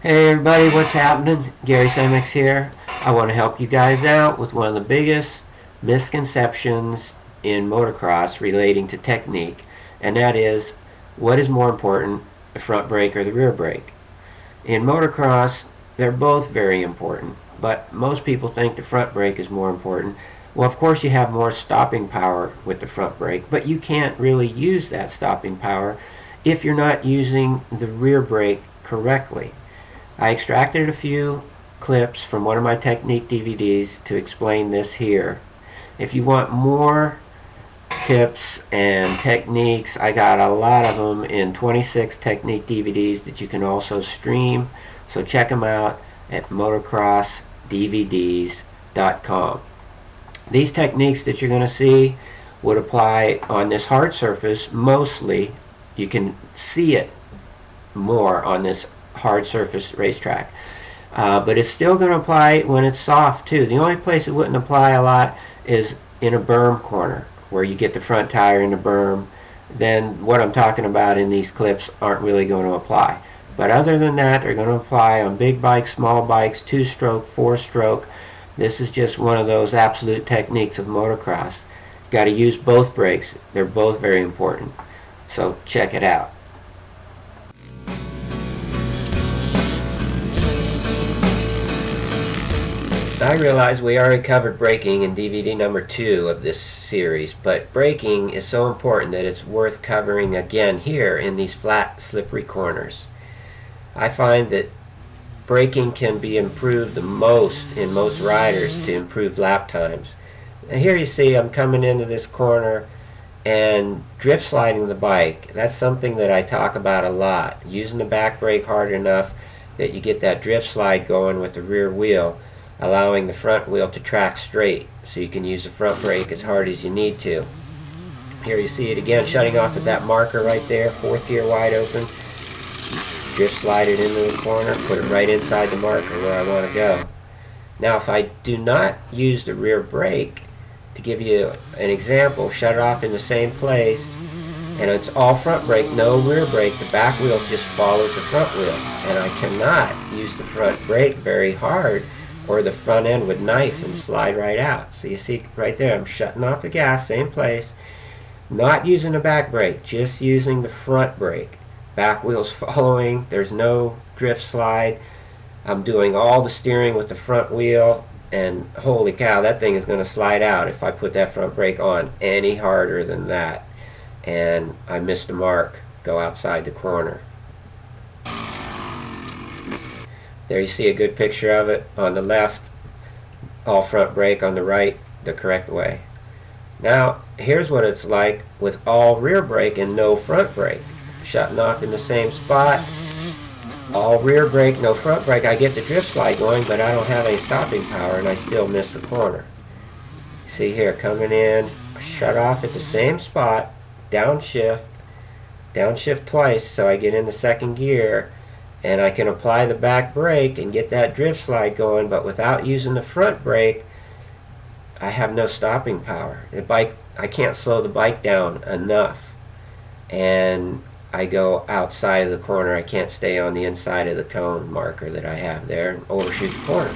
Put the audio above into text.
Hey everybody, what's happening? Gary Semex here. I want to help you guys out with one of the biggest misconceptions in motocross relating to technique, and that is, what is more important, the front brake or the rear brake? In motocross, they're both very important, but most people think the front brake is more important. Well, of course you have more stopping power with the front brake, but you can't really use that stopping power if you're not using the rear brake correctly. I extracted a few clips from one of my technique DVDs to explain this here. If you want more tips and techniques, I got a lot of them in 26 technique DVDs that you can also stream. So check them out at motocrossdvds.com. These techniques that you're going to see would apply on this hard surface mostly. You can see it more on this hard surface racetrack, but it's still going to apply when it's soft too. The only place it wouldn't apply a lot is in a berm corner where you get the front tire in the berm. Then what I'm talking about in these clips aren't really going to apply, but other than that, they're going to apply on big bikes, small bikes, 2-stroke, 4-stroke. This is just one of those absolute techniques of motocross. Got to use both brakes. They're both very important, so check it out. I realize we already covered braking in DVD number 2 of this series, but braking is so important that it's worth covering again here in these flat, slippery corners. I find that braking can be improved the most in most riders to improve lap times. Now here you see I'm coming into this corner and drift sliding the bike. That's something that I talk about a lot. Using the back brake hard enough that you get that drift slide going with the rear wheel, allowing the front wheel to track straight so you can use the front brake as hard as you need to. Here you see it again, shutting off at that marker right there, 4th gear wide open. Drift slide it into the corner, put it right inside the marker where I want to go. Now if I do not use the rear brake, to give you an example, shut it off in the same place, and it's all front brake, no rear brake, the back wheel just follows the front wheel, and I cannot use the front brake very hard or the front end would knife and slide right out. So you see right there, I'm shutting off the gas, same place, not using the back brake, just using the front brake. Back wheel's following, there's no drift slide. I'm doing all the steering with the front wheel, and holy cow, that thing is going to slide out if I put that front brake on any harder than that. And I missed the mark, go outside the corner. There you see a good picture of it. On the left, all front brake. On the right, the correct way. Now, here's what it's like with all rear brake and no front brake. Shutting off in the same spot. All rear brake, no front brake. I get the drift slide going, but I don't have any stopping power, and I still miss the corner. See here, coming in, shut off at the same spot, downshift twice, so I get in the 2nd gear, and I can apply the back brake and get that drift slide going, but without using the front brake, I have no stopping power. The bike, I can't slow the bike down enough, and I go outside of the corner. I can't stay on the inside of the cone marker that I have there and overshoot the corner.